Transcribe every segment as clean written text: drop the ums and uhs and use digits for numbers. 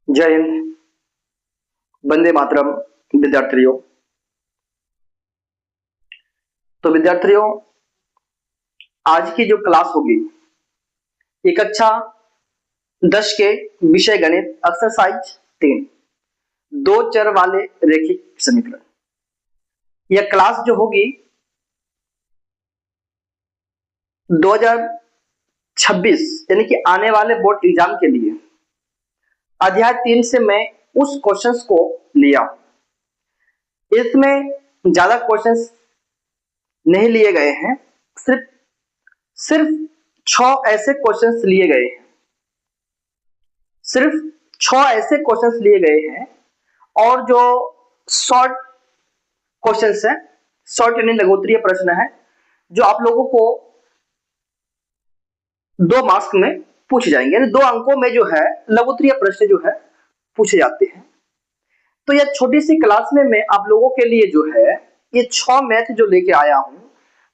जय हिंद। वंदे मातरम। विद्यार्थियों, तो विद्यार्थियों, आज की जो क्लास होगी ये कक्षा 10 के विषय गणित एक्सरसाइज 3 दो चर वाले रैखिक समीकरण। यह क्लास जो होगी 2026 यानी कि आने वाले बोर्ड एग्जाम के लिए अध्याय 3 से मैं उस क्वेश्चंस को लिया। इसमें ज्यादा क्वेश्चंस नहीं लिए गए हैं, सिर्फ 6 ऐसे क्वेश्चंस लिए गए हैं। सिर्फ 6 ऐसे क्वेश्चंस लिए गए हैं और जो शॉर्ट क्वेश्चंस है, शॉर्ट यानी लघुत्तरीय प्रश्न है, जो आप लोगों को 2 मार्क्स में पूछे जाएंगे, यानी 2 अंकों में जो है लघुत्तरीय प्रश्न जो है पूछे जाते हैं। तो यह छोटी सी क्लास में मैं आप लोगों के लिए जो है ये 6 मैथ जो लेके आया हूं,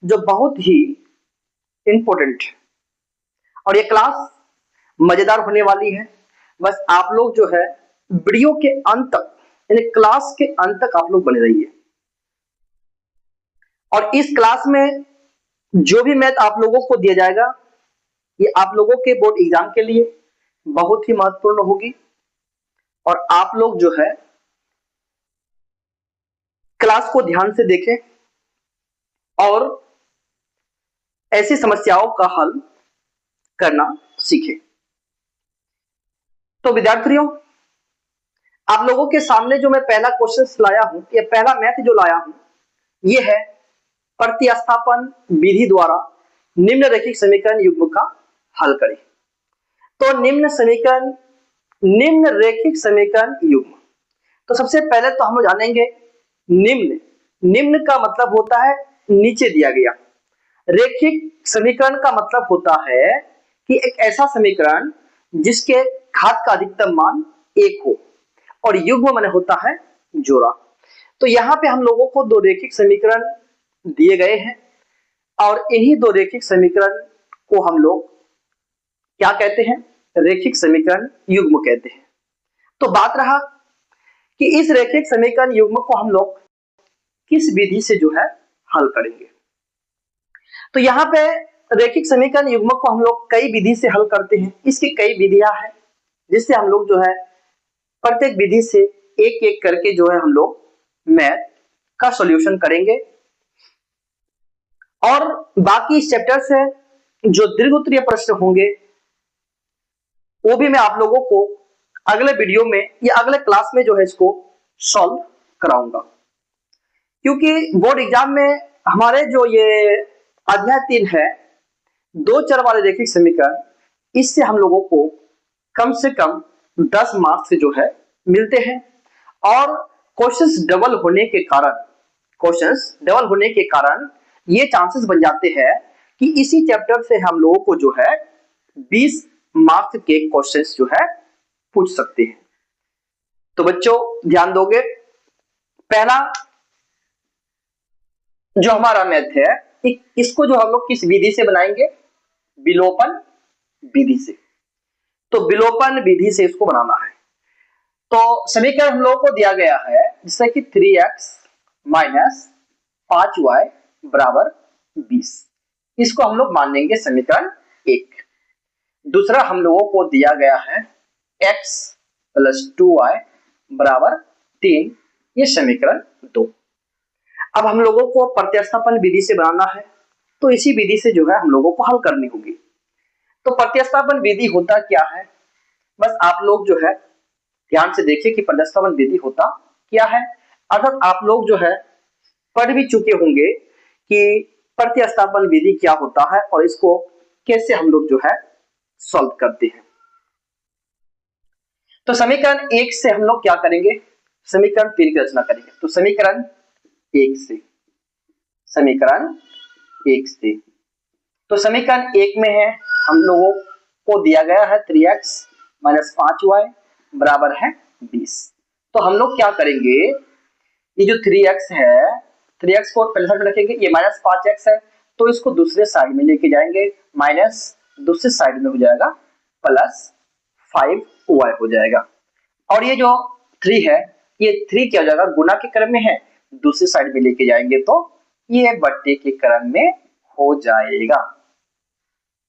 जो बहुत ही इंपॉर्टेंट है और ये क्लास मजेदार होने वाली है। बस आप लोग जो है वीडियो के अंत तक, यानी क्लास के अंत तक आप लोग बने रहिए। और इस क्लास में जो भी मैथ आप लोगों को दिया जाएगा ये आप लोगों के बोर्ड एग्जाम के लिए बहुत ही महत्वपूर्ण होगी और आप लोग जो है क्लास को ध्यान से देखें और ऐसी समस्याओं का हल करना सीखें। तो विद्यार्थियों, आप लोगों के सामने जो मैं पहला क्वेश्चन लाया हूं, ये पहला मैथ जो लाया हूं ये है प्रतिस्थापन विधि द्वारा निम्न रैखिक समीकरण युग्म का हल करें। तो निम्न रैखिक समीकरण युग्म, तो सबसे पहले तो हम जानेंगे निम्न का मतलब होता है नीचे दिया गया। रैखिक समीकरण का मतलब होता है कि एक ऐसा समीकरण जिसके घात का अधिकतम मान 1 हो, और युग्म माने होता है जोड़ा। तो यहाँ पे हम लोगों को 2 रैखिक समीकरण दिए गए हैं और इन्हीं 2 रैखिक समीकरण को हम लोग क्या कहते हैं? रैखिक समीकरण युग्म कहते हैं। तो बात रहा कि इस रैखिक समीकरण युग्म को हम लोग किस विधि से जो है हल करेंगे। तो यहाँ पे रैखिक समीकरण युग्म को हम लोग कई विधि से हल करते हैं। इसकी कई विधियां हैं जिससे हम लोग जो है प्रत्येक विधि से एक एक करके जो है हम लोग मैथ का सॉल्यूशन करेंगे और बाकी इस चैप्टर से जो दीर्घोत्तरीय प्रश्न होंगे वो भी मैं आप लोगों को अगले वीडियो में या अगले क्लास में जो है इसको सॉल्व कराऊंगा, क्योंकि बोर्ड एग्जाम में हमारे जो ये अध्याय 3 है 2 चर वाले रैखिक समीकरण, इससे हम लोगों को कम से कम 10 मार्क्स जो है मिलते हैं। और क्वेश्चंस डबल होने के कारण ये चांसेस बन जाते हैं कि इसी चैप्टर से हम लोगों को जो है 20 मार्क्स के क्वेश्चंस जो है पूछ सकते हैं। तो बच्चों ध्यान दोगे, पहला जो हमारा मैथ है इसको जो हम लोग किस विधि से बनाएंगे? विलोपन विधि से। तो विलोपन विधि से इसको बनाना है। तो समीकरण हम लोगों को दिया गया है जैसे कि 3x माइनस 5y बराबर 20, इसको हम लोग मान लेंगे समीकरण 1। दूसरा हम लोगों को दिया गया है x प्लस 2y बराबर 3, ये समीकरण 2। अब हम लोगों को प्रतिस्थापन विधि से बनाना है, तो इसी विधि से जो है हम लोगों को हल करनी होगी। तो प्रतिस्थापन विधि होता क्या है? बस आप लोग जो है ध्यान से देखिए कि प्रतिस्थापन विधि होता क्या है। अर्थात आप लोग जो है पढ़ भी चुके होंगे कि प्रतिस्थापन विधि क्या होता है और इसको कैसे हम लोग जो है सॉल्व करते हैं। तो समीकरण 1 से हम लोग क्या करेंगे? समीकरण 3 की रचना करेंगे। तो समीकरण 1 से तो समीकरण 1 में है हम लोगों को दिया गया है 3x माइनस 5y बराबर है 20। तो हम लोग क्या करेंगे, ये जो 3x है 3x को पहले साइड में रखेंगे, ये माइनस 5x है तो इसको दूसरे साइड में लेके जाएंगे, माइनस दूसरे साइड में हो जाएगा प्लस 5y हो जाएगा। और ये जो 3 है, ये 3 क्या हो जाएगा, गुना के क्रम में है, दूसरी साइड में लेके जाएंगे तो ये बट्टे के क्रम में हो जाएगा।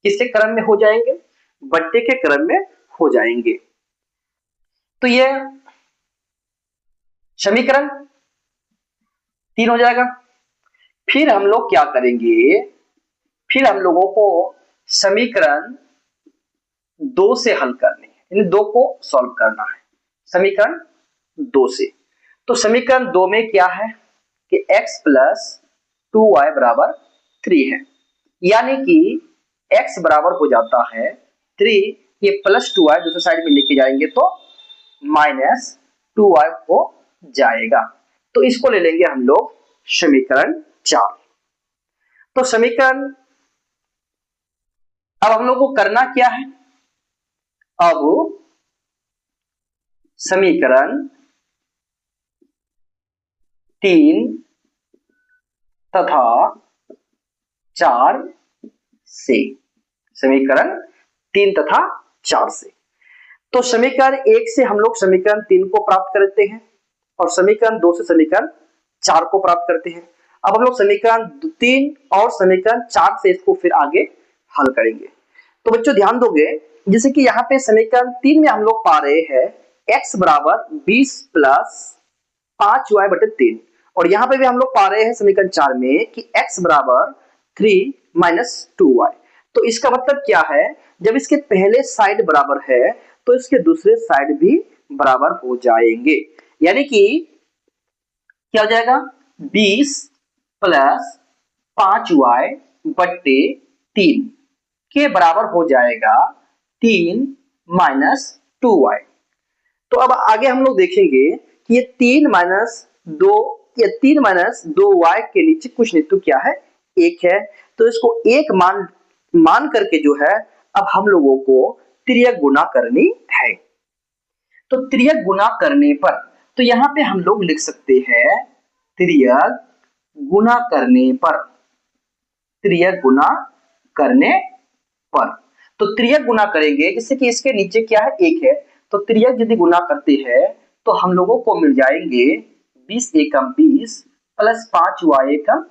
किसके क्रम में हो जाएंगे, बट्टे के क्रम में हो जाएंगे। तो ये समीकरण 3 हो जाएगा। फिर हम लोग क्या करेंगे, फिर हम लोगों को समीकरण 2 से हल करनी है, इन 2 को सॉल्व करना है समीकरण 2 से। तो समीकरण 2 में क्या है कि x प्लस 2y बराबर 3 है, यानी कि x बराबर हो जाता है 3, ये प्लस 2y दूसरी साइड में लेके जाएंगे तो माइनस 2y हो जाएगा। तो इसको ले लेंगे हम लोग समीकरण 4। तो समीकरण, अब हम लोग को करना क्या है, अब समीकरण 3 तथा 4 से, समीकरण 3 तथा 4 से। तो समीकरण 1 से हम लोग समीकरण 3 को प्राप्त करते हैं और समीकरण 2 से समीकरण 4 को प्राप्त करते हैं। अब हम लोग समीकरण 3 और समीकरण 4 से इसको फिर आगे हल करेंगे। तो बच्चों ध्यान दोगे, जैसे कि यहाँ पे समीकरण 3 में हम लोग पा रहे हैं x बराबर 20 प्लस 5y बटे 3, और यहाँ पे भी हम लोग पा रहे हैं समीकरण 4 में कि x बराबर 3 माइनस 2y। तो इसका मतलब क्या है, जब इसके पहले साइड बराबर है तो इसके दूसरे साइड भी बराबर हो जाएंगे, यानी कि क्या हो जाएगा 20 प्लस 5y बट्टे 3 के बराबर हो जाएगा 3 माइनस 2y। तो अब आगे हम लोग देखेंगे कि ये 3 माइनस 2, या 3 माइनस 2y के नीचे कुछ नहीं तो क्या है, 1 है। तो इसको 1 मान करके जो है अब हम लोगों को तिर्यक गुना करनी है। तो तिर्यक गुना करने पर, तो यहां पे हम लोग लिख सकते हैं तिर्यक गुना करने पर, तिर्यक गुना करने पर। तो तिर्यक गुना करेंगे, जैसे कि इसके नीचे क्या है, 1 है, तो तिर्यक यदि गुना करते हैं तो हम लोगों को मिल जाएंगे 20 एकम 20 प्लस 5y एकम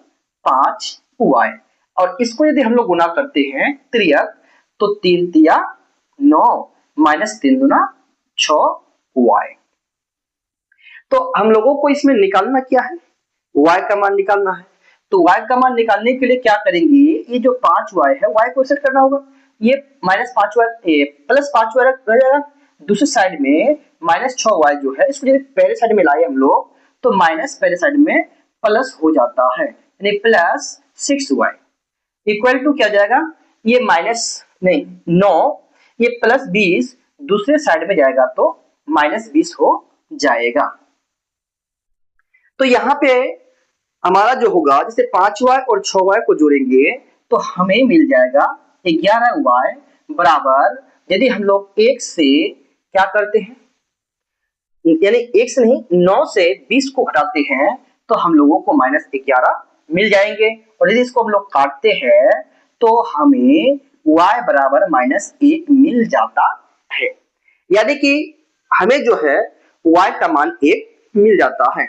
5y, और इसको यदि हम लोग गुना करते हैं तिर्यक, तो 3 तिया 9 माइनस 3 दूना 6y। तो हम लोगों को इसमें निकालना क्या है, y का मान निकालना है। तो y का मान निकालने के लिए क्या करेंगे, ये जो 5y है y को सेट करना होगा, ये माइनस 5y प्लस 5y रह जाएगा, दूसरी साइड में माइनस 6y जो है इसको यदि पहले साइड में लाए हम लोग तो माइनस पहले साइड में प्लस हो जाता है, यानी प्लस 6y इक्वल टू क्या जाएगा, ये माइनस नहीं 9, ये प्लस 20 दूसरे साइड में जाएगा तो माइनस 20 हो जाएगा। तो यहाँ पे हमारा जो होगा, जैसे 5y और 6y को जोड़ेंगे तो हमें मिल जाएगा 11y बराबर, यदि हम लोग 1 से क्या करते हैं, यानी 1 से नहीं 9 से 20 को घटाते हैं तो हम लोगों को माइनस 11 मिल जाएंगे, और यदि इसको हम लोग काटते हैं तो हमें y बराबर माइनस 1 मिल जाता है, यानी कि हमें जो है y का मान 1 मिल जाता है।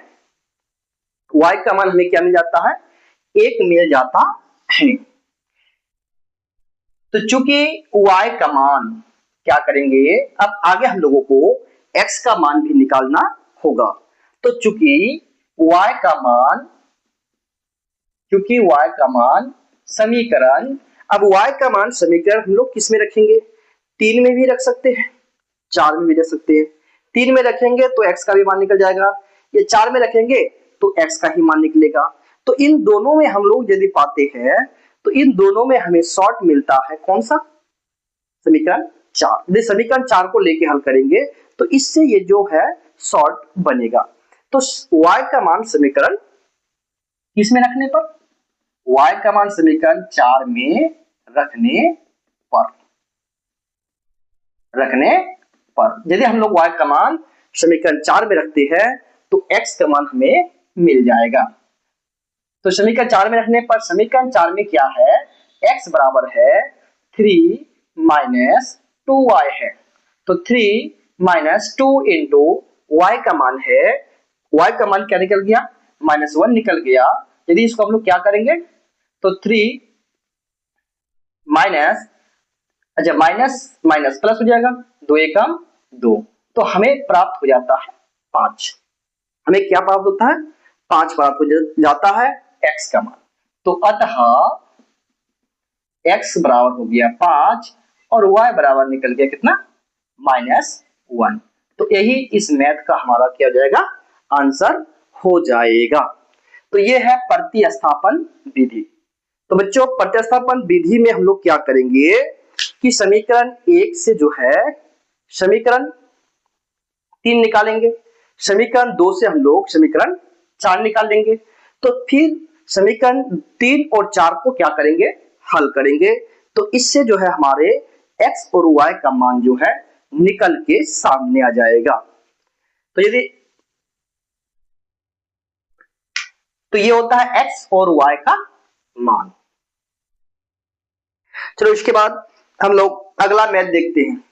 y का मान हमें क्या मिल जाता है, 1 मिल जाता है। तो चूंकि y का मान क्या करेंगे, अब आगे हम लोगों को x का मान भी निकालना होगा। तो चूंकि y का मान समीकरण, अब y का मान समीकरण हम लोग किस में रखेंगे, 3 में भी रख सकते हैं, 4 में भी रख सकते हैं। 3 में रखेंगे तो x का भी मान निकल जाएगा, ये 4 में रखेंगे तो x का ही मान निकलेगा। तो इन दोनों में हम लोग यदि पाते हैं तो इन दोनों में हमें शॉर्ट मिलता है, कौन सा, समीकरण 4। यदि समीकरण 4 को लेके हल करेंगे तो इससे ये जो है शॉर्ट बनेगा। तो y का मान समीकरण किसमें रखने पर, y का मान समीकरण 4 में रखने पर यदि हम लोग y का मान समीकरण 4 में रखते हैं तो x का मान हमें मिल जाएगा। तो समीकरण 4 में रखने पर, समीकरण 4 में क्या है, x बराबर है 3 माइनस 2y है, तो 3 माइनस 2 इंटू वाई का मान है, वाई का मान क्या निकल गया, -1 निकल गया। यदि इसको हम लोग क्या करेंगे तो 3 माइनस, अच्छा माइनस माइनस प्लस हो जाएगा, 2 एकम 2, तो हमें प्राप्त हो जाता है 5। हमें क्या प्राप्त होता है, 5 प्राप्त हो जाता है x का मान। तो अतः x बराबर हो गया 5 और y बराबर निकल गया कितना, -1। तो यही इस मैथ का हमारा क्या हो जाएगा, आंसर हो जाएगा। तो ये है प्रतिस्थापन विधि। तो बच्चों प्रतिस्थापन विधि में हम लोग क्या करेंगे कि समीकरण 1 से जो है समीकरण 3 निकालेंगे, समीकरण 2 से हम लोग समीकरण 4 निकाल लेंगे। तो फिर समीकरण 3 और 4 को क्या करेंगे, हल करेंगे। तो इससे जो है हमारे x और y का मान जो है निकल के सामने आ जाएगा। तो यदि तो ये होता है x और y का मान। चलो इसके बाद हम लोग अगला मैथ देखते हैं।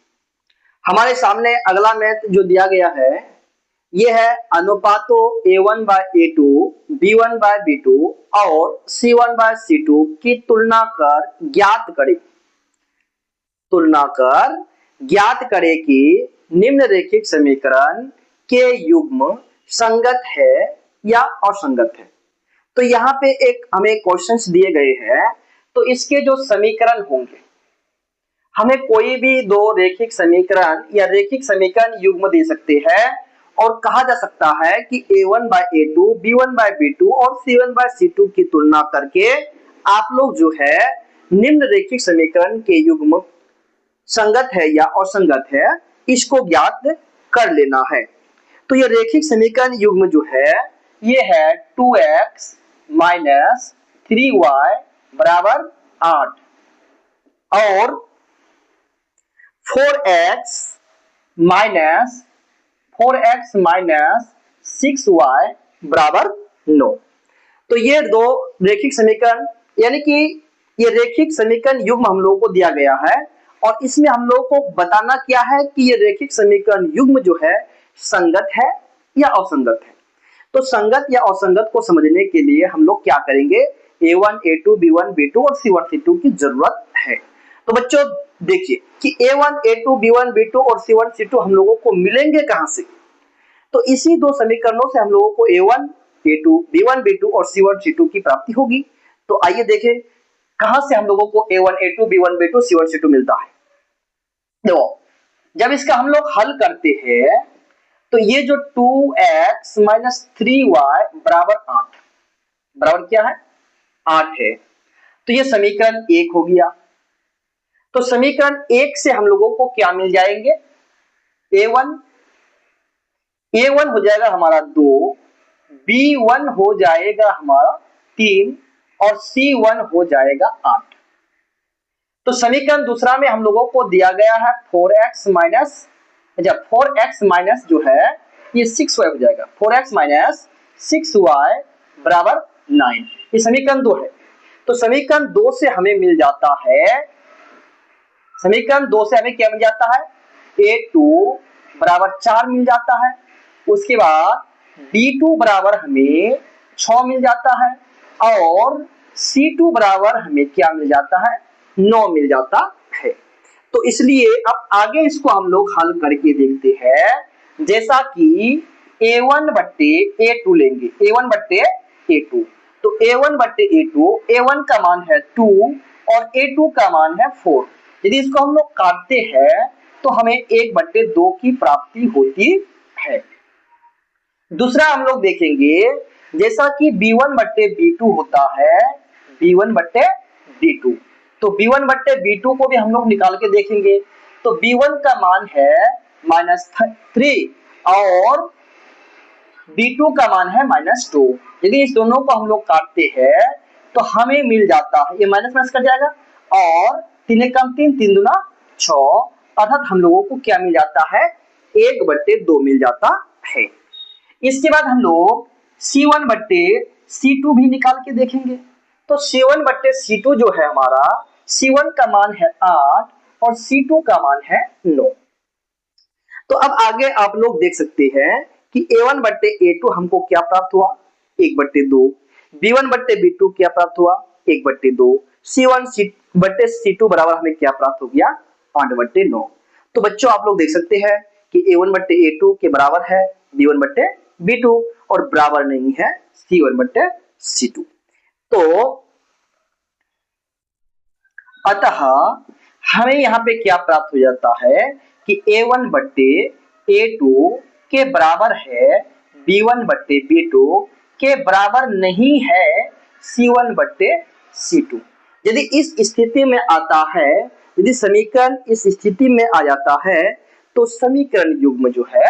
हमारे सामने अगला मैथ जो दिया गया है ये है अनुपातों a1 by a2, b1 by b2 और c1 by c2 की तुलना कर ज्ञात करें, तुलना कर ज्ञात करें कि निम्नलिखित समीकरण के युग्म संगत है या असंगत है। तो यहाँ पे एक हमें क्वेश्चंस दिए गए हैं, तो इसके जो समीकरण होंगे, हमें कोई भी दो रेखिक समीकरण या रेखिक समीकरण युग्म दे सकते हैं और कहा जा सकता है कि a1 by a2, b1 by b2 और c1 by c2 की तुलना करके आप लोग जो है निम्न रेखिक समीकरण के युग्म संगत है या असंगत है इसको ज्ञात कर लेना है। तो ये रेखिक समीकरण युग्म जो है ये है 2x माइनस 3y बराबर 8 और 4x माइनस 6y बराबर 9। तो ये दो रेखिक समीकरण, यानी कि ये रेखिक समीकरण युग्म हम लोगों को दिया गया है और इसमें हम लोगों को बताना क्या है कि ये रेखिक समीकरण युग्म जो है संगत है या असंगत है। तो संगत या असंगत को समझने के लिए हम लोग क्या करेंगे, a1, a2, b1, b2 और c1, c2 की जरूरत है। तो बच्चों देखिए कि a1, a2, b1, b2 और c1, c2 हम लोगों को मिलेंगे कहां से, तो इसी दो समीकरणों से हम लोगों को a1, a2, b1, b2 और c1, c2 की प्राप्ति होगी। तो आइए देखें कहां से हम लोगों को a1, a2, b1, b2, c1, c2 मिलता है। देखो जब इसका हम लोग हल करते हैं तो ये जो 2x माइनस 3y बराबर 8 बराबर क्या है, 8 है। तो ये समीकरण 1 हो गया। तो समीकरण 1 से हम लोगों को क्या मिल जाएंगे, a1 हो जाएगा हमारा 2, b1 हो जाएगा हमारा 3 और c1 हो जाएगा 8। तो समीकरण दूसरा में हम लोगों को दिया गया है 4x माइनस, जब 4x माइनस जो है ये 6y हो जाएगा, 4x माइनस 6y बराबर 9। ये समीकरण 2 है। तो समीकरण 2 से हमें मिल जाता है, समीकरण 2 से हमें क्या मिल जाता है, a2 बराबर 4 मिल जाता है। उसके बाद b2 बराबर हमें 6 मिल जाता है और c2 बराबर हमें क्या मिल जाता है, 9 मिल जाता है। तो इसलिए अब आगे इसको हम लोग हल करके देखते हैं, जैसा कि a1 बट्टे a2 लेंगे, a1 बट्टे a2। तो a1 बट्टे a2, a1 का मान है 2 और a2 का मान है 4। यदि इसको हम लोग काटते हैं तो हमें 1 बट्टे 2 की प्राप्ति होती है। दूसरा हम लोग देखेंगे जैसा कि b1 बट्टे b2 होता है, b1 बट्टे b2। तो b1 बट्टे b2 को भी हम लोग निकाल के देखेंगे। तो b1 का मान है -3 और b2 का मान है -2। यदि इस दोनों को हम लोग काटते हैं तो हमें मिल जाता है, ये माइनस माइनस कट जाएगा और 3 एकम 3, 3 दूना 6, अर्थात हम लोगों को क्या मिल जाता है, 1 बट्टे 2 मिल जाता है। इसके बाद हम लोग C1 बट्टे C2 भी निकाल के देखेंगे। तो C1 बट्टे C2 जो है हमारा, C1 का मान है 8 और C2 का मान है 9। तो अब आगे आप लोग देख सकते हैं कि a1 बट्टे a2 हमको क्या प्राप्त हुआ, 1/2, b1 बट्टे b2 क्या प्राप्त हुआ, 1/2, c1 बट्टे c2 बराबर हमें क्या प्राप्त हो गया, 8/9। तो बच्चों आप लोग देख सकते हैं कि a1 बट्टे a2 के बराबर है b1 बट्टे b2 और बराबर नहीं है c1 बट्टे c2। तो अतः हमें यहाँ पे क्या प्राप्त हो जाता है कि a1 बट्टे a2 के बराबर है b1 बट्टे b2 के बराबर नहीं है c1 बट्टे c2। यदि इस स्थिति में आता है, यदि समीकरण इस स्थिति में आ जाता है तो समीकरण युग्म जो है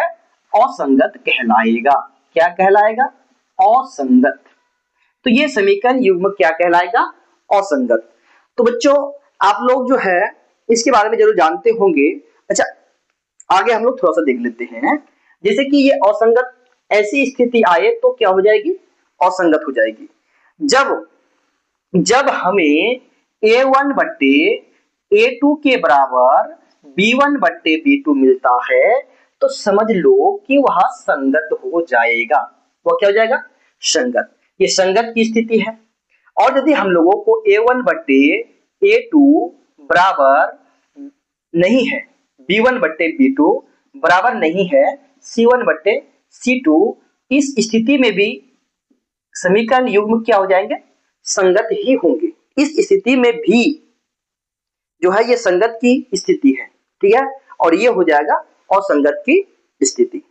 असंगत कहलाएगा। क्या कहलाएगा, असंगत। तो ये समीकरण युग्म क्या कहलाएगा, असंगत। तो बच्चों आप लोग जो है इसके बारे में जरूर जानते होंगे। अच्छा आगे हम लोग थोड़ा सा देख लेते हैं, जैसे कि ये असंगत ऐसी स्थिति आए तो क्या हो जाएगी, असंगत हो जाएगी। जब हमें a1 बट्टे a2 के बराबर b1 बट्टे b2 मिलता है तो समझ लो कि वह संगत हो जाएगा। वह क्या हो जाएगा, संगत। ये संगत की स्थिति है। और यदि हम लोगों को a1 बट्टे a2 बराबर नहीं है b1 बट्टे b2 बराबर नहीं है c1 बट्टे c2, इस स्थिति में भी समीकरण युग्म क्या हो जाएंगे, संगत ही होंगे। इस स्थिति में भी जो है ये संगत की स्थिति है, ठीक है, और ये हो जाएगा असंगत की स्थिति।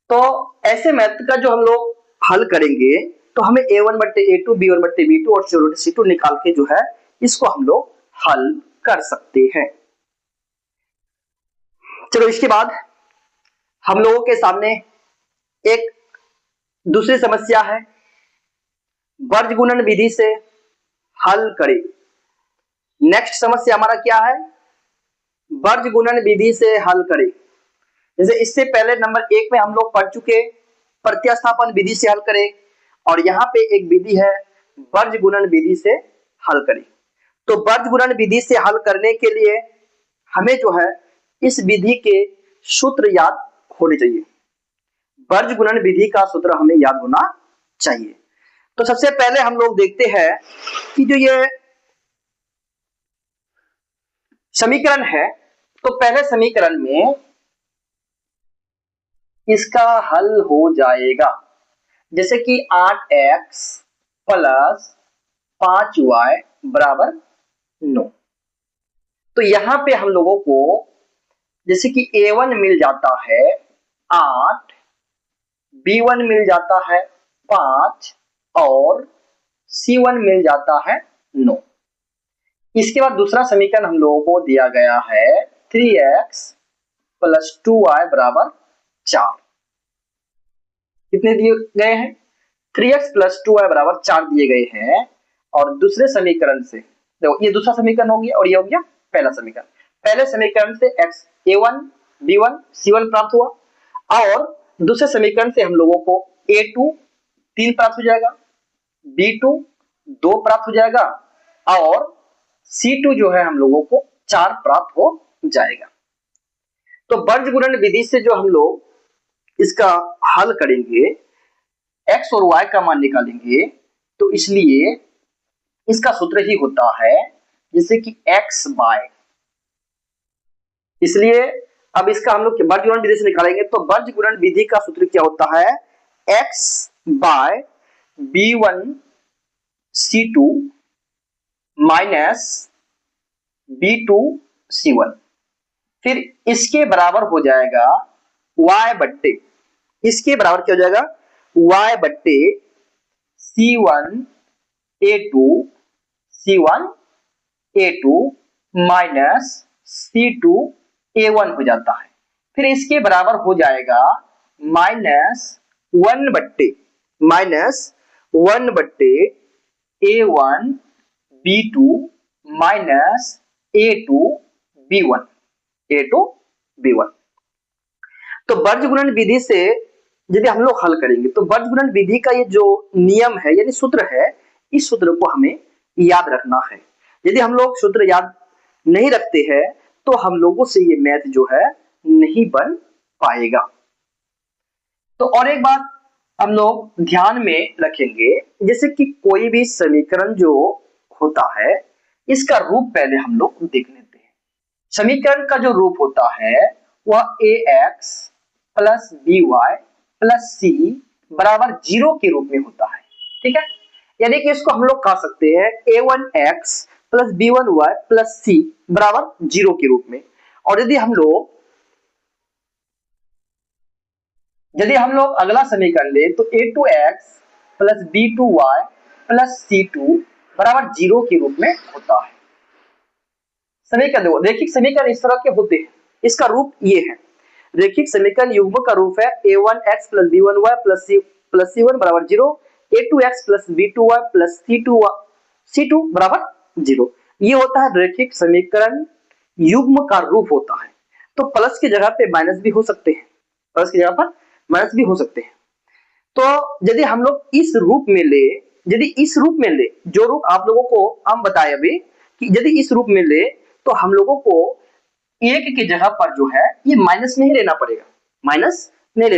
तो ऐसे मैथ का जो हम लोग हल करेंगे तो हमें a1 बट्टे a2 b1 बट्टे b2 और c1 बट्टे c2 निकाल के जो है इसको हम लोग हल कर सकते हैं। चलो इसके बाद हम लोगों के सामने एक दूसरी समस्या है, वर्ग गुणन विधि से हल करें। नेक्स्ट समस्या हमारा क्या है, वर्ग गुणन विधि से हल करें। जैसे इससे पहले नंबर 1 में हम लोग पढ़ चुके प्रतिस्थापन विधि से हल करें, और यहाँ पे एक विधि है वर्ग गुणन विधि से हल करें। तो वर्ग गुणन विधि से हल करने के लिए हमें जो है इस विधि के सूत्र याद होने चाहिए। वर्ग गुणन विधि का सूत्र हमें याद होना चाहिए। तो सबसे पहले हम लोग देखते हैं कि जो ये समीकरण है, तो पहले समीकरण में इसका हल हो जाएगा, जैसे कि 8x प्लस 5y बराबर 9। तो यहां पे हम लोगों को जैसे कि a1 मिल जाता है 8, b1 मिल जाता है 5 और c1 मिल जाता है 9। इसके बाद दूसरा समीकरण हम लोगों को दिया गया है 3x प्लस 2y बराबर 4। कितने दिए गए हैं, 3x प्लस 2y बराबर 4 दिए गए हैं। और दूसरे समीकरण से देखो, ये दूसरा समीकरण हो गया और ये हो गया पहला समीकरण। पहले समीकरण से x a1 b1 c1 प्राप्त हुआ, और दूसरे समीकरण से हम लोगों को a2 3 प्राप्त हो जाएगा, b2 2 प्राप्त हो जाएगा, और c2 जो है हम लोगों को 4 प्राप्त हो जाएगा। तो वर्ग गुणन विधि से जो हम लोग इसका हल करेंगे, x और y का मान निकालेंगे, तो इसलिए इसका सूत्र ही होता है जैसे कि x बाय, इसलिए अब इसका हम लोग वर्ग गुणन विधि से निकालेंगे। तो वर्ग गुणन विधि का सूत्र क्या होता है, x bye b1 c2 minus b2 c1, फिर इसके बराबर हो जाएगा y बट्टे, इसके बराबर क्या हो जाएगा y बट्टे c1 a2 c1 a2 minus c2 a1 हो जाता है। फिर इसके बराबर हो जाएगा माइनस 1 बट्टे a1 b2 minus a2 b1 तो वर्ग गुणन विधि से यदि हम लोग हल करेंगे तो वर्ग गुणन विधि का ये जो नियम है यानी सूत्र है, इस सूत्र को हमें याद रखना है। यदि हम लोग सूत्र याद नहीं रखते हैं तो हम लोगों से ये मैथ जो है नहीं बन पाएगा। तो और एक बात हम लोग ध्यान में रखेंगे, जैसे कि कोई भी समीकरण जो होता है इसका रूप पहले हम लोग देख लेते हैं। समीकरण का जो रूप होता है वह ax plus by plus c बराबर 0 के रूप में होता है। ठीक है, यानी कि इसको हम लोग कह सकते हैं a1x plus b1y plus c बराबर 0 के रूप में। और यदि हम लोग अगला समीकरण ले तो a2x plus b2y plus c2 बराबर 0 के रूप में होता है। समीकरण देखो, रेखिक समीकरण इस तरह के होते हैं, इसका रूप ये है। रेखिक समीकरण युग्म का रूप है a1x plus b1y plus c1 बराबर 0, a2x plus b2y plus c2 बराबर 0। ये होता है रेखिक समीकरण युग्म का रूप होता है। तो प्लस की जगह पे माइनस भी हो सकते हैं, प्लस की जगह पर माइनस भी हो सकते हैं। तो यदि हम लोग इस रूप में ले, जो रूप आप लोगों को हम बताए अभी कि यदि इस रूप में ले तो हम लोगों को एक की जगह पर जो है ये माइनस नहीं लेना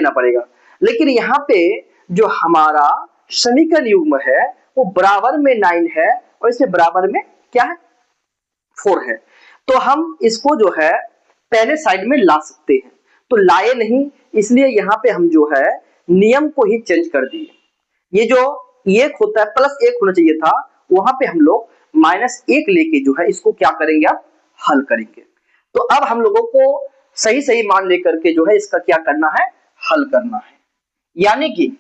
पड़ेगा, लेकिन यहाँ पे जो हमारा समीकरण युग्म है वो बराबर में 9 है और इसमें बराबर में क्या है 4 है। तो हम इसको जो है पहले साइड में ला सकते हैं, तो लाए नहीं, इसलिए यहाँ पे हम जो है नियम को ही चेंज कर दिए। ये जो एक होता है प्लस 1 होना चाहिए था, वहां पे हम लोग -1 लेके जो है इसको क्या करेंगे, आप हल करेंगे। तो अब हम लोगों को सही मान लेकर के जो है इसका क्या करना है, हल करना है। यानी कि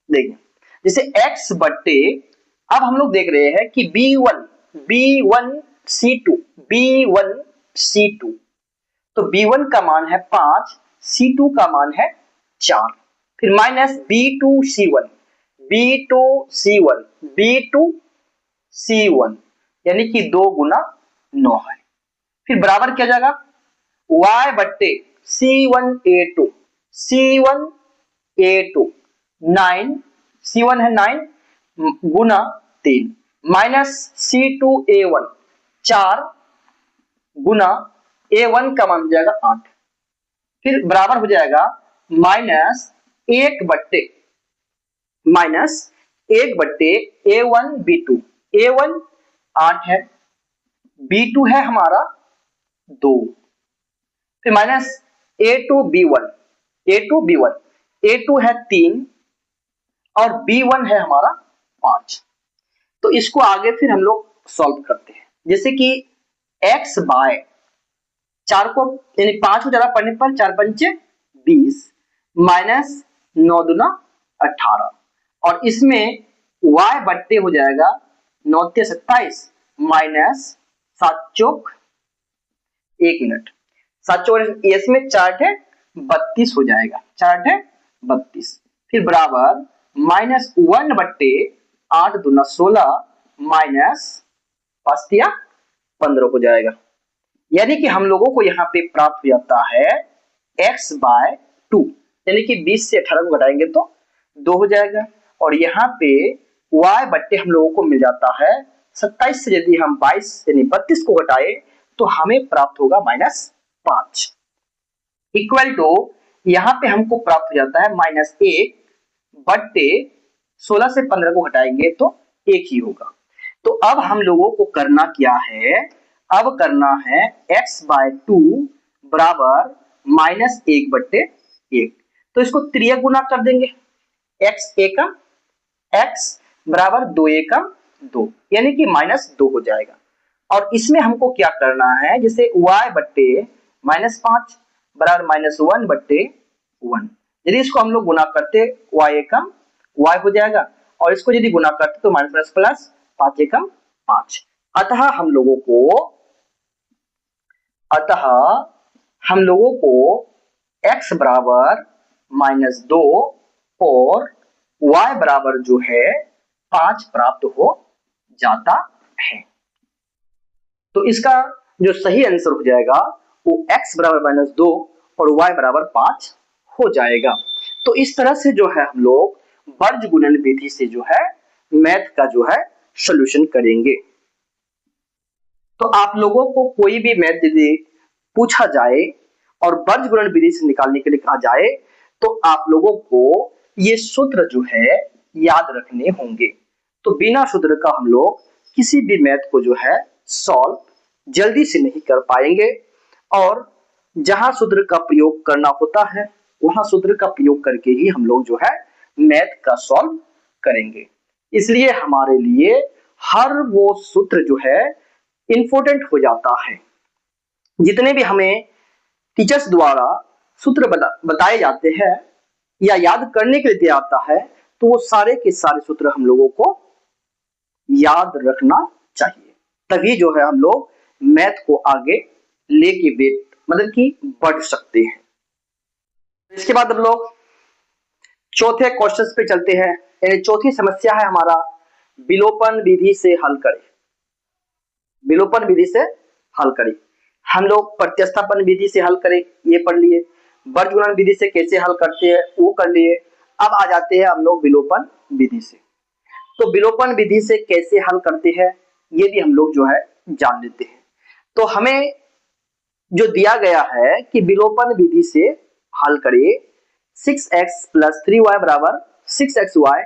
देखिए जैसे x बट्टे, अब हम लोग देख रहे हैं कि b1c2, तो b1 का मान है 5, c2 का मान है 4, फिर माइनस b2c1 यानी कि 2 गुना 9 है। फिर बराबर क्या जाएगा y बट्टे c1a2 9, c1 है 9 गुना 3 माइनस c2a1 4 गुना a1 का मान हो जाएगा 8, फिर बराबर हो जाएगा माइनस 1 बट्टे a1 b2, a1 8 है, b2 है हमारा 2, फिर माइनस a2 है 3 और b1 है हमारा 5। तो इसको आगे फिर हम लोग सॉल्व करते हैं, जैसे कि x बाय 4 को यानी 5 को ज्यादा पढ़ने पर 4 पंचे 20 माइनस 9 दूना 18 और इसमें y बट्टे हो जाएगा 9 ते 27 माइनस 7 चौक 1 मिनट 7 चौक इसमें 4 है 32 हो जाएगा, 4 है 32, फिर बराबर माइनस 1 बट्टे 8 दूना 16 माइनस 5 तिया 15 हो जाएगा। यानी कि हम लोगों को यहाँ पे प्राप्त हो जाता है x बाय 2, यानी कि 20 से 18 को घटाएंगे तो 2 हो जाएगा, और यहाँ पे y बट्टे हम लोगों को मिल जाता है 27 से यदि हम 22 यानी 32 को घटाए तो हमें प्राप्त होगा -5 इक्वल टू यहाँ पे हमको प्राप्त हो जाता है -1 बट्टे 16 से 15 को घटाएंगे तो 1 ही होगा। तो अब हम लोगों को करना क्या है, अब करना है x बाय 2 बराबर -1 बट्टे 1, तो इसको त्रिया गुना कर देंगे, x बराबर 2 1 2 यानी कि -2 हो जाएगा। और इसमें हमको क्या करना है, जैसे y बट्टे -5 बराबर -1 बट्टे 1, यदि इसको हम लोग गुना करते y एकम y हो जाएगा और इसको यदि गुना करते तो माइनस प्लस 5 एकम 5। अतः हम लोगों को x बराबर -2 और y बराबर जो है 5 प्राप्त हो जाता है। तो इसका जो सही आंसर हो जाएगा वो x बराबर -2 और y बराबर 5 हो जाएगा। तो इस तरह से जो है हम लोग वर्गगुणन विधि से जो है मैथ का जो है सॉल्यूशन करेंगे। तो आप लोगों को कोई भी मैथ यदि पूछा जाए और बीजगणित विधि से निकालने के लिए कहा जाए तो आप लोगों को ये सूत्र जो है याद रखने होंगे। तो बिना सूत्र का हम लोग किसी भी मैथ को जो है सॉल्व जल्दी से नहीं कर पाएंगे, और जहां सूत्र का प्रयोग करना होता है वहां सूत्र का प्रयोग करके ही हम लोग जो है मैथ का सॉल्व करेंगे। इसलिए हमारे लिए हर वो सूत्र जो है इंपॉर्टेंट हो जाता है। जितने भी हमें टीचर्स द्वारा सूत्र बताए जाते हैं या याद करने के लिए दिया जाता है, तो वो सारे के सारे सूत्र हम लोगों को याद रखना चाहिए, तभी जो है हम लोग मैथ को आगे लेके मतलब कि बढ़ सकते हैं। इसके बाद हम लोग चौथे क्वेश्चन पे चलते हैं। यानी चौथी समस्या है हमारा विलोपन विधि से हल करें। विलोपन विधि से हल करें। हम लोग प्रतिस्थापन विधि से हल करें ये पढ़ लिए, बीजगणित विधि से कैसे हल करते हैं वो कर लिए। अब आ जाते हैं हम लोग विलोपन विधि से। तो विलोपन विधि से कैसे हल करते हैं ये भी हम लोग जो है जान लेते हैं। तो हमें जो दिया गया है कि विलोपन विधि से हल करें 6x + 3y = 6xy,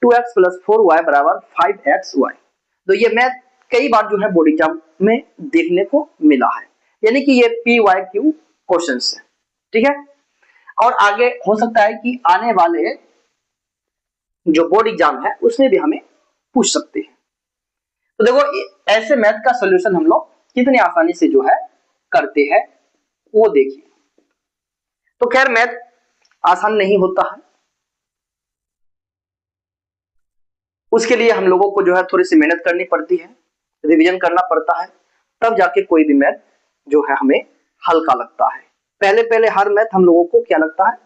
2x + 4y = 5xy। तो ये मैथ कई बार जो है बोर्ड एग्जाम में देखने को मिला है, यानी कि ये PYQ क्वेश्चंस है, ठीक है। और आगे हो सकता है कि आने वाले जो बोर्ड एग्जाम है उसमें भी हमें पूछ सकते हैं। तो देखो ऐसे मैथ का सॉल्यूशन हम लोग कितनी आसानी से जो है करते हैं वो देखिए। तो खैर मैथ आसान नहीं होता है, उसके लिए हम लोगों को जो है थोड़ी सी मेहनत करनी पड़ती है, रिवीजन करना पड़ता है, तब जाके कोई भी मैथ जो है हमें हल्का लगता है। पहले पहले हर मैथ हम लोगों को क्या लगता है,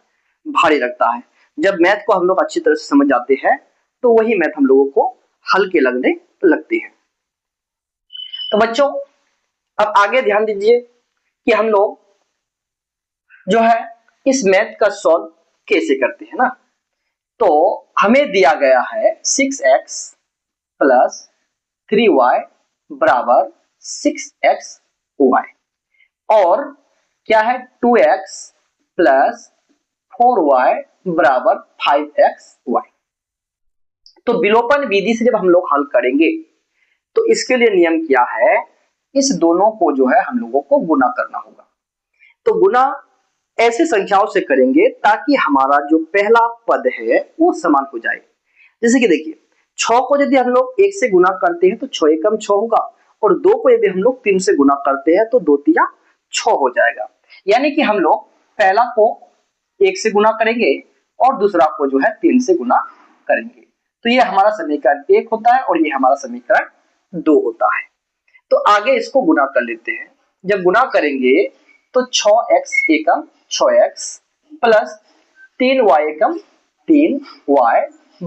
भारी लगता है। जब मैथ को हम लोग अच्छी तरह से समझ जाते हैं तो वही मैथ हम लोगों को हल्के लगने लगते हैं। तो बच्चों अब आगे ध्यान दीजिए कि हम लोग जो है इस मैथ का सॉल्व कैसे करते हैं ना। तो हमें दिया गया है 6x + 3y = 6xy और क्या है 2x + 4y = 5xy। तो विलोपन विधि से जब हम लोग हल करेंगे तो इसके लिए नियम क्या है, इस दोनों को जो है हम लोगों को गुना करना होगा। तो गुना ऐसे संख्याओं से करेंगे ताकि हमारा जो पहला पद है वो समान हो जाए। जैसे कि देखिए 6 को यदि हम लोग 1 से गुना करते हैं तो 6 एकम 6 होगा, और 2 को यदि हम लोग 3 से गुना करते हैं तो 2 3 6 हो जाएगा। यानी कि हम लोग पहला को 1 से गुना करेंगे और दूसरा को जो है 3 से गुना करेंगे। तो ये हमारा समीकरण 1 होता है और ये हमारा समीकरण 2 होता है। तो आगे इसको गुना कर लेते हैं। जब गुना करेंगे तो 6x एकम 6x + 3y एकम 3y =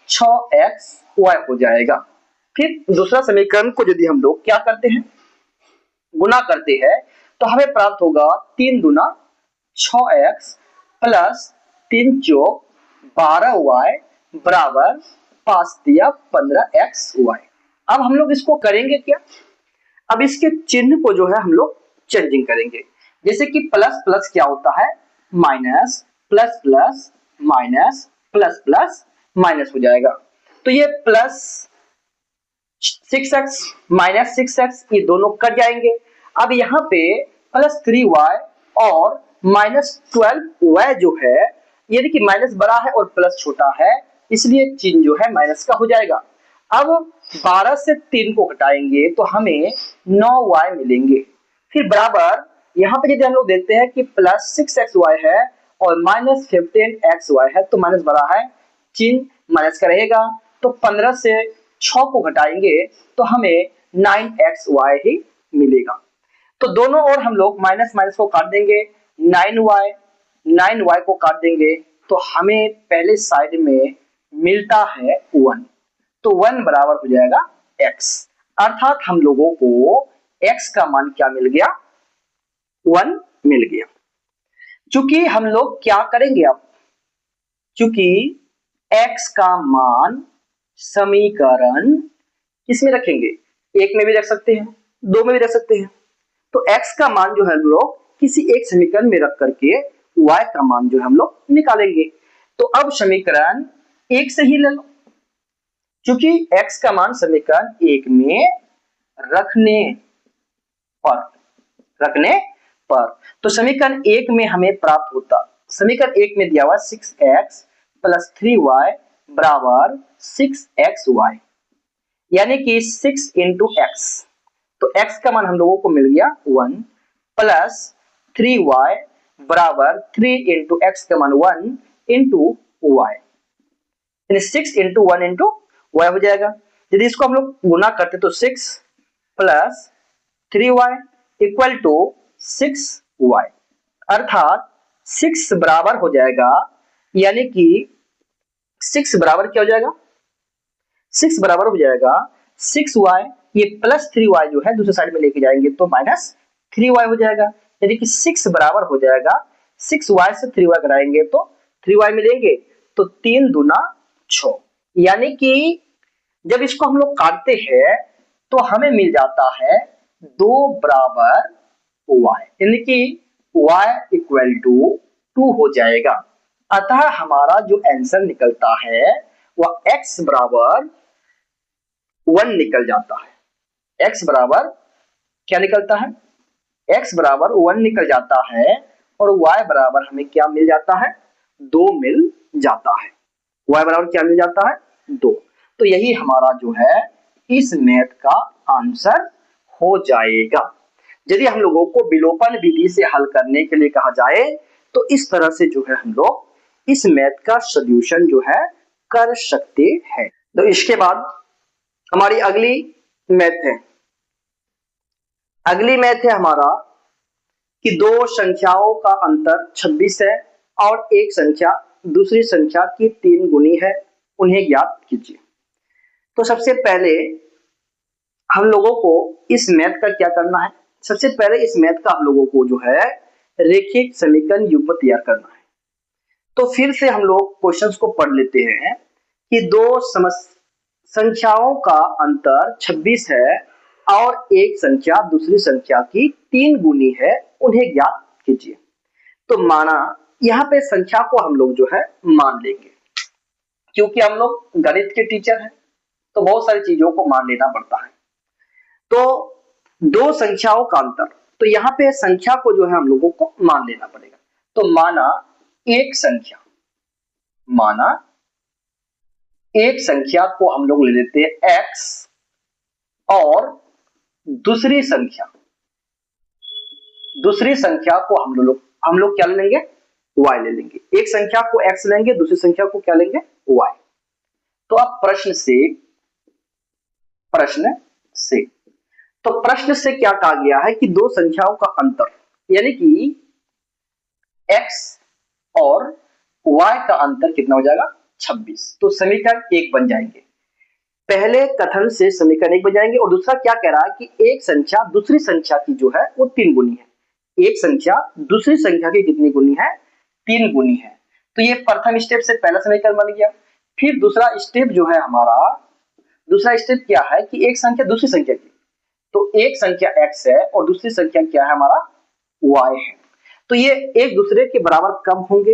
6xy हो जाएगा। फिर दूसरा समीकरण को यदि हम लोग क्या करते हैं, गुना करते हैं, तो हमें प्राप्त होगा 3 दूना 6x + 3 चौक 12y = 5 तिया 15xy। अब हम लोग इसको करेंगे क्या, अब इसके चिन्ह को जो है हम लोग चेंजिंग करेंगे। जैसे कि प्लस प्लस क्या होता है, minus, plus plus minus, plus plus minus हो जाएगा। तो ये प्लस 6x माइनस 6x ये दोनों कट जाएंगे। अब यहाँ पे प्लस 3y और माइनस 12y जो है, यानी कि माइनस बड़ा है और प्लस छोटा है, इसलिए चिन्ह जो है माइनस का हो जाएगा। अब 12 से 3 को घटाएंगे तो हमें 9y मिलेंगे। फिर बराबर यहाँ पे यदि हम लोग देखते हैं कि प्लस 6xy है और माइनस 15xy है, तो माइनस बड़ा है, चिन्ह माइनस का रहेगा। तो 15 से 6 को घटाएंगे तो हमें 9xy ही मिलेगा। तो दोनों ओर हम लोग माइनस माइनस को काट देंगे, 9y को काट देंगे तो हमें पहले साइड में मिलता है 1, तो 1 बराबर हो जाएगा x। अर्थात हम लोगों को x का मान क्या मिल गया, 1 मिल गया। चूंकि हम लोग क्या करेंगे अब, चूंकि x का मान समीकरण किसमें रखेंगे, 1 में भी रख सकते हैं, 2 में भी रख सकते हैं। तो x का मान जो है हम लोग किसी एक समीकरण में रख करके y का मान जो है हम लोग निकालेंगे। तो अब समीकरण 1 से ही ले लो, क्योंकि x का मान समीकरण 1 में रखने पर तो समीकरण 1 में हमें प्राप्त होता, समीकरण 1 में दिया हुआ 6x + 3y बराबर 6xy, यानी कि 6 × x। तो x का मान हम लोगों को मिल गया 1 प्लस 3y बराबर 3 × x का मान 1 × y, यानी 6 × 1 × y हो जाएगा। यदि इसको हम लोग गुना करते तो 6 plus 3y equal to 6y, अर्थात 6 बराबर हो जाएगा, यानी कि 6 बराबर क्या हो जाएगा, 6 बराबर हो जाएगा 6y, ये प्लस 3y जो है दूसरी साइड में लेके जाएंगे तो माइनस 3y हो जाएगा, यानी कि 6 बराबर हो जाएगा 6y से 3y कराएंगे तो 3y मिलेंगे, तो 3 दूना 6, यानी कि जब इसको हम लोग काटते हैं तो हमें मिल जाता है 2 बराबर y, यानी कि y इक्वल टू 2 हो जाएगा। अतः हमारा जो आंसर निकलता है वह x बराबर 1 निकल जाता है। x बराबर क्या निकलता है, x बराबर 1 निकल जाता है और y बराबर हमें क्या मिल जाता है, 2 मिल जाता है। y बराबर क्या मिल जाता है, 2। तो यही हमारा जो है इस मैथ का आंसर हो जाएगा। यदि हम लोगों को विलोपन विधि से हल करने के लिए कहा जाए तो इस तरह से जो है हम लोग इस मैथ का सॉल्यूशन जो है कर सकते हैं। तो इसके बाद हमारी अगली मैथ है हमारा कि दो संख्याओं का अंतर 26 है और एक संख्या दूसरी संख्या की 3 गुनी है, उन्हें ज्ञात कीजिए। तो सबसे पहले हम लोगों को इस मैथ का क्या करना है, सबसे पहले इस मैथ का हम लोगों को जो है रेखिक समीकरण युग्म तैयार करना है। तो फिर से हम लोग क्वेश्चंस को पढ़ लेते हैं कि दो संख्याओं का अंतर 26 है और एक संख्या दूसरी संख्या की 3 गुनी है, उन्हें ज्ञात कीजिए। तो माना यहाँ पे संख्या को हम लोग जो है मान लेंगे, क्योंकि हम लोग गणित के टीचर हैं तो बहुत सारी चीजों को मान लेना पड़ता है। तो दो संख्याओं का अंतर, तो यहाँ पे संख्या को जो है हम लोगों को मान लेना पड़ेगा। तो माना एक संख्या को हम लोग ले लेते हैं x और दूसरी संख्या को हम लोग क्या लेंगे, y ले लेंगे। एक संख्या को x लेंगे, दूसरी संख्या को क्या लेंगे, y। तो अब प्रश्न से क्या कहा गया है कि दो संख्याओं का अंतर, यानी कि x और y का अंतर कितना हो जाएगा, 26। तो समीकरण 1 बन जाएंगे। पहले कथन से समीकरण 1 बन जाएंगे और दूसरा क्या कह रहा है कि एक संख्या दूसरी संख्या की जो है वो 3 गुनी है। एक संख्या दूसरी संख्या की कितनी गुनी है, 3 गुनी है। तो ये प्रथम स्टेप से पहला समीकरण बन गया। फिर दूसरा स्टेप जो है हमारा, दूसरा स्टेप क्या है कि एक संख्या दूसरी संख्या की, तो एक संख्या x है और दूसरी संख्या क्या है हमारा, y है। तो ये एक दूसरे के बराबर कब होंगे,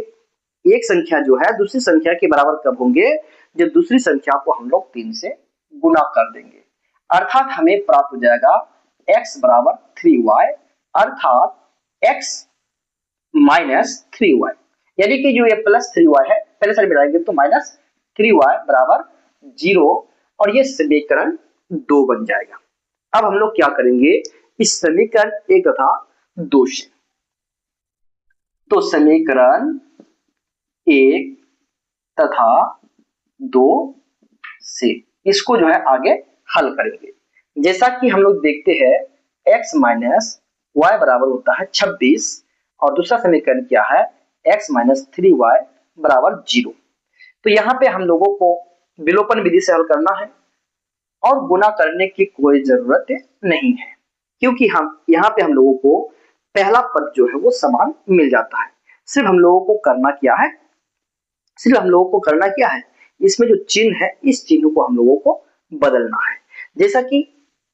एक संख्या जो है दूसरी संख्या के बराबर कब होंगे, जब दूसरी संख्या को हम लोग 3 से गुना कर देंगे। अर्थात हमें प्राप्त हो जाएगा x बराबर 3y, अर्थात x माइनस 3y, यानी कि जो ये प्लस 3y है पहले साइड में लाएंगे तो माइनस 3y बराबर 0, और ये समीकरण 2 बन जाएगा। अब हम लोग क्या करेंगे, इस समीकरण 1 तथा 2 से, तो समीकरण 1 तथा 2 से इसको जो है आगे हल करेंगे। जैसा कि हम लोग देखते हैं x माइनस y बराबर होता है 26 और दूसरा समीकरण क्या है, x माइनस 3y बराबर 0। तो यहाँ पे हम लोगों को विलोपन विधि से हल करना है और गुना करने की कोई जरूरत नहीं है, क्योंकि हम यहाँ पे हम लोगों को पहला पद जो है वो समान मिल जाता है। सिर्फ हम लोगों को करना क्या है, इसमें जो चिन्ह है इस चिन्ह को हम लोगों को बदलना है। जैसा कि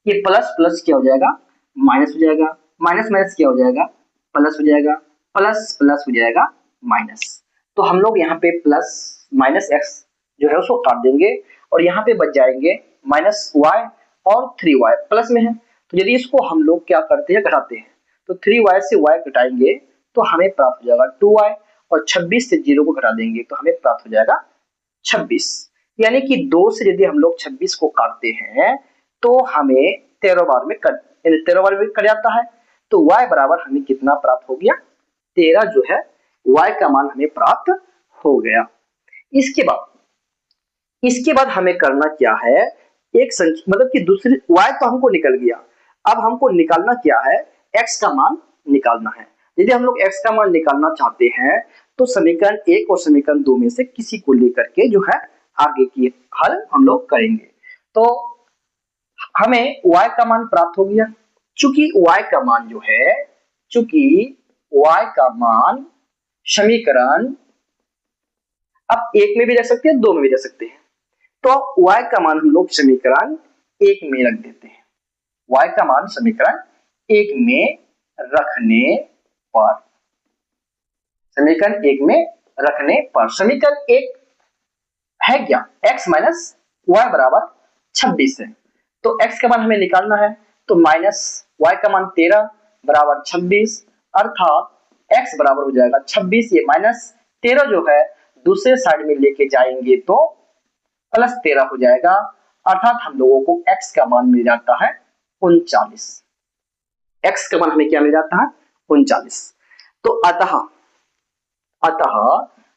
ये प्लस प्लस क्या हो जाएगा, माइनस हो जाएगा, माइनस माइनस क्या हो जाएगा, प्लस हो जाएगा, प्लस प्लस हो जाएगा माइनस। तो हम लोग यहाँ पे प्लस माइनस एक्स जो है उसको काट देंगे और यहाँ पे बच जाएंगे माइनस वाई और 3y प्लस में है। तो यदि इसको हम लोग क्या करते हैं, घटाते हैं, तो 3y से y घटाएंगे तो हमें प्राप्त हो जाएगा 2y और 26 से 0 को घटा देंगे तो हमें प्राप्त हो जाएगा 26। यानी कि 2 से यदि हम लोग 26 को काटते हैं तो हमें 13 बार में कट जाता है। तो y बराबर हमें कितना प्राप्त हो गया, 13 जो है y का मान हमें प्राप्त हो गया। इसके बाद हमें करना क्या है, एक संख्या मतलब कि दूसरी y तो हमको निकल गया, अब हमको निकालना क्या है, x का मान निकालना है। यदि हम लोग x का मान निकालना चाहते हैं तो समीकरण 1 और समीकरण 2 में से किसी को लेकर के जो है आगे की हल हम लोग करेंगे। तो हमें y का मान प्राप्त हो गया। चूंकि y का मान जो है, चूंकि y का मान समीकरण अब 1 में भी रख सकते हैं, 2 में भी रख सकते हैं, तो y का मान हम लोग समीकरण 1 में रख देते हैं। y का मान समीकरण 1 में रखने पर, समीकरण 1 में रखने पर समीकरण 1 है क्या, x माइनस y बराबर 26 है। तो x का मान हमें निकालना है, तो माइनस y का मान 13 बराबर 26, अर्थात x बराबर हो जाएगा 26, ये माइनस 13 जो है दूसरे साइड में लेके जाएंगे तो प्लस 13 हो जाएगा, अर्थात हम लोगों को x का मान मिल जाता है 39। x का मान हमें क्या मिल जाता है, 39। तो अतः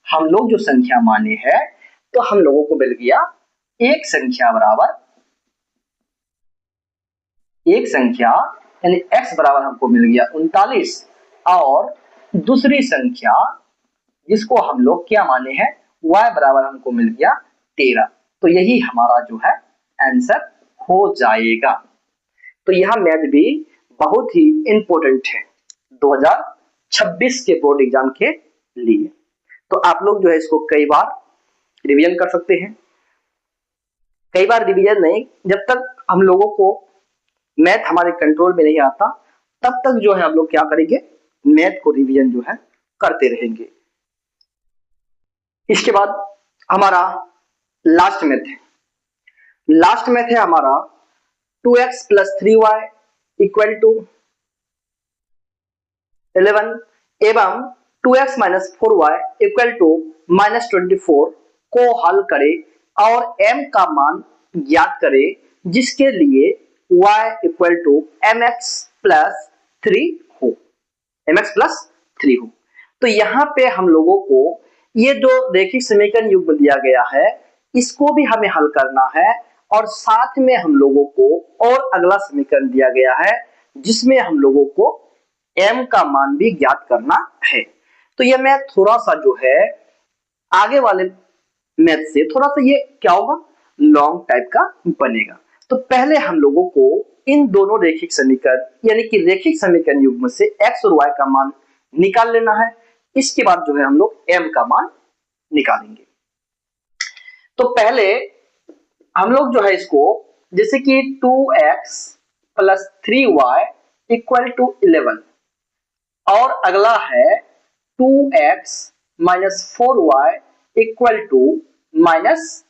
हम लोग जो संख्या माने हैं तो हम लोगों को मिल गया एक संख्या बराबर, एक संख्या यानी x बराबर हमको मिल गया 39 और दूसरी संख्या जिसको हम लोग क्या माने हैं y बराबर हमको मिल गया 13। तो यही हमारा जो है आंसर हो जाएगा। तो यह मैथ भी बहुत ही इंपॉर्टेंट है 2026 के बोर्ड एग्जाम के लिए। तो आप लोग जो है इसको कई बार रिवीजन कर सकते हैं, कई बार रिवीजन नहीं, जब तक हम लोगों को मैथ हमारे कंट्रोल में नहीं आता तब तक जो है हम लोग क्या करेंगे, मैथ को रिवीजन जो है करते रहेंगे। इसके बाद हमारा लास्ट मैथ है, लास्ट मैथ है हमारा 2x plus 3y equal to 11 एवं 2x minus 4y equal to minus 24 को हल करें और m का मान ज्ञात करें जिसके लिए y equal to mx plus 3 हो, mx प्लस 3 हो। तो यहाँ पे हम लोगों को ये जो रैखिक समीकरण युग्म दिया गया है इसको भी हमें हल करना है और साथ में हम लोगों को और अगला समीकरण दिया गया है जिसमें हम लोगों को m का मान भी ज्ञात करना है। तो ये मैथ थोड़ा सा जो है आगे वाले मैथ से थोड़ा सा ये क्या होगा, लॉन्ग टाइप का बनेगा। तो पहले हम लोगों को इन दोनों रैखिक समीकरण यानी कि रैखिक समीकरण युग्म से x और y का मान निकाल लेना है, इसके बाद जो है हम लोग m का मान निकालेंगे। तो पहले हम लोग जो है इसको जैसे कि 2x plus 3y equal to 11 और अगला है 2x minus 4y equal to minus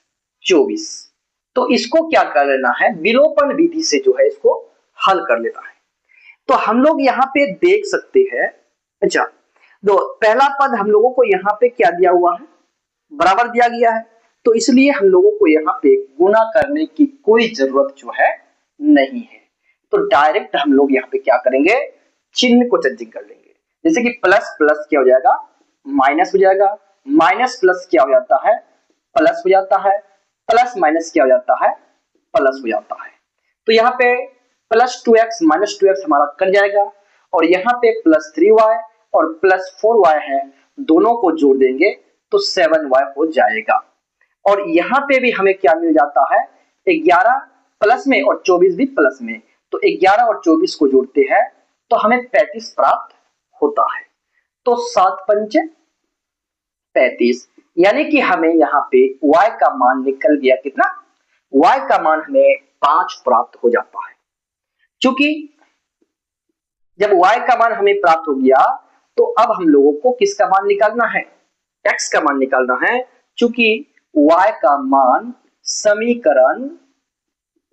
24। तो इसको क्या कर लेना है, विलोपन विधि से जो है इसको हल कर लेना है। तो हम लोग यहाँ पे देख सकते हैं, अच्छा तो पहला पद हम लोगों को यहाँ पे क्या दिया हुआ है, बराबर दिया गया है, तो इसलिए हम लोगों को यहाँ पे गुणा करने की कोई जरूरत जो है नहीं है। तो डायरेक्ट हम लोग यहाँ पे क्या करेंगे, चिन्ह को चेंजिंग कर लेंगे। जैसे कि प्लस प्लस क्या हो जाएगा, माइनस हो जाएगा, माइनस प्लस क्या हो जाता है, प्लस हो जाता है, प्लस माइनस क्या हो जाता है, प्लस हो जाता है। तो यहाँ पे प्लस 2x माइनस 2x हमारा कट जाएगा और यहाँ पे प्लस 3y और प्लस 4y है, दोनों को जोड़ देंगे तो 7y हो जाएगा। और यहाँ पे भी हमें क्या मिल जाता है, 11 प्लस में और 24 भी प्लस में, तो 11 और 24 को जोड़ते हैं तो हमें 35 प्राप्त होता है। तो 7 पंचे 35, यानी कि हमें यहाँ पे y का मान निकल गया कितना, y का मान हमें 5 प्राप्त हो जाता है। चूंकि जब y का मान हमें प्राप्त हो गया तो अब हम लोगों को किसका मान निकालना है, x का मान निकालना है। चूंकि y का मान समीकरण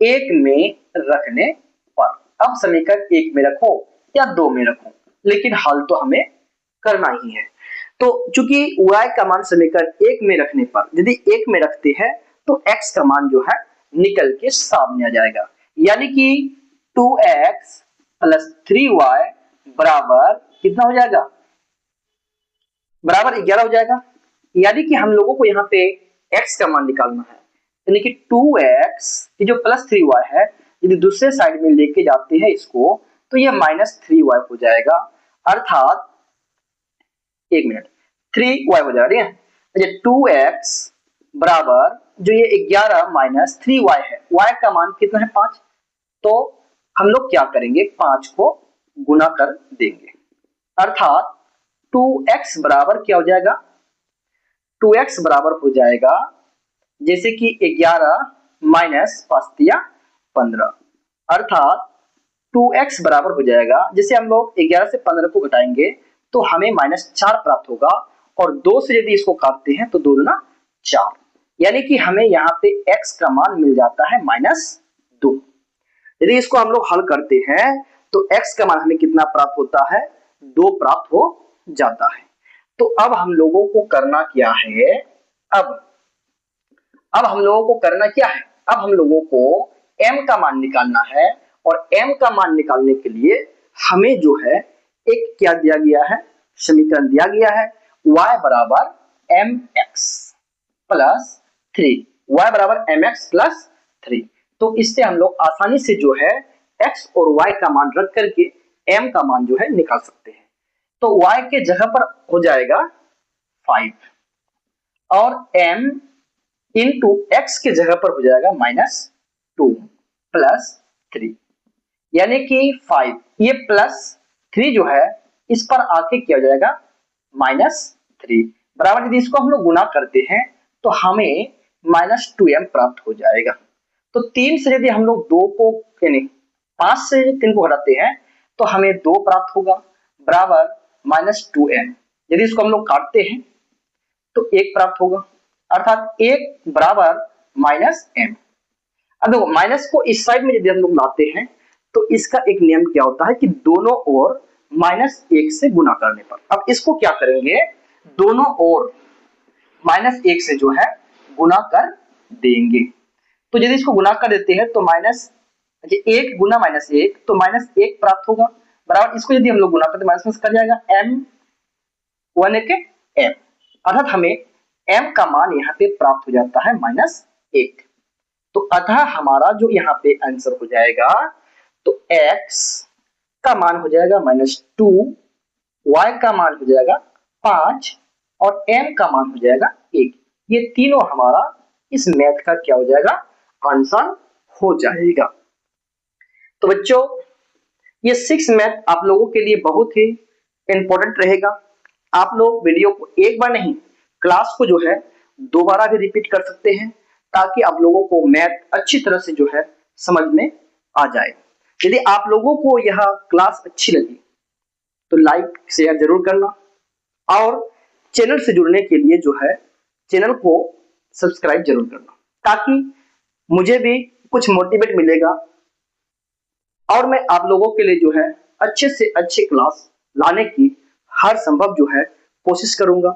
1 में रखने पर, अब समीकरण 1 में रखो या 2 में रखो, लेकिन हल तो हमें करना ही है। तो चूंकि y का मान समीकरण 1 में रखने पर यदि 1 में रखते हैं तो x का मान जो है निकल के सामने आ जाएगा, यानी कि 2x प्लस 3y बराबर कितना हो जाएगा, बराबर 11 हो जाएगा। यानी कि हम लोगों को यहाँ पे x का मान निकालना है, यानी कि 2x ये जो प्लस 3y है यदि दूसरे साइड में लेके जाते हैं इसको तो ये माइनस 3y हो जाएगा, अर्थात 1 मिनट 3y हो जाएगा। ठीक है, 2x बराबर जो ये 11 माइनस 3y है, y का मान कितना है 5, तो हम लोग क्या करेंगे 5 को गुना कर देंगे, अर्थात 2x बराबर क्या हो जाएगा, 2x बराबर हो जाएगा जैसे कि 11 माइनस 5 15, अर्थात 2x बराबर हो जाएगा, जैसे हम लोग 11 से 15 को घटाएंगे तो हमें -4 प्राप्त होगा, और 2 से यदि इसको काटते हैं तो 2 दूना 4, यानी कि हमें यहाँ पे x का मान मिल जाता है -2। यदि इसको हम लोग हल करते हैं तो x का मान हमें कितना प्राप्त होता है, 2 प्राप्त हो जाता है। तो अब हम लोगों को करना क्या है, अब हम लोगों को करना क्या है, अब हम लोगों को m का मान निकालना है, और m का मान निकालने के लिए हमें जो है एक क्या दिया गया है, समीकरण दिया गया है y बराबर mx प्लस 3, y बराबर mx प्लस 3। तो इससे हम लोग आसानी से जो है x और y का मान रख करके m का मान जो है निकाल सकते हैं। तो y के जगह पर हो जाएगा 5 और m इंटू x के जगह पर हो जाएगा -2 प्लस 3, यानी कि 5 ये प्लस 3 जो है इस पर आके क्या हो जाएगा -3 बराबर, यदि इसको हम लोग गुना करते हैं तो हमें -2m प्राप्त हो जाएगा। तो 3 से यदि हम लोग 2 को यानी 5 से 3 को घटाते हैं तो हमें 2 प्राप्त होगा बराबर -2m, यदि इसको हम लोग काटते हैं तो 1 प्राप्त होगा, अर्थात 1 बराबर -m। अब देखो माइनस को इस साइड में यदि हम लोग लाते हैं तो इसका एक नियम क्या होता है कि दोनों ओर -1 से गुना करने पर, अब इसको क्या करेंगे दोनों ओर -1 से जो है गुना कर देंगे। तो यदि इसको गुना कर देते हैं तो -1 गुना -1 तो -1 प्राप्त होगा बराबर, इसको यदि हम लोग गुना करते माइनस कर जाएगा m 1 के m, अर्थात हमें m का मान यहाँ पे प्राप्त हो जाता है -1। तो अतः हमारा जो यहाँ पे आंसर हो जाएगा तो x का मान हो जाएगा -2, y का मान हो जाएगा 5 और m का मान हो जाएगा 1। ये तीनों हमारा इस मैथ का क्या हो जाएगा आंसर हो जाएगा। तो बच्चों ये 6 मैथ आप लोगों के लिए बहुत ही इंपॉर्टेंट रहेगा। आप लोग वीडियो को एक बार नहीं क्लास को जो है दोबारा भी रिपीट कर सकते हैं ताकि आप लोगों को मैथ अच्छी तरह से जो है समझ में आ जाए। यदि आप लोगों को यह क्लास अच्छी लगी तो लाइक शेयर जरूर करना, और चैनल से जुड़ने के लिए जो है चैनल को सब्सक्राइब जरूर करना, ताकि मुझे भी कुछ मोटिवेट मिलेगा और मैं आप लोगों के लिए जो है अच्छे से अच्छे क्लास लाने की हर संभव जो है कोशिश करूंगा।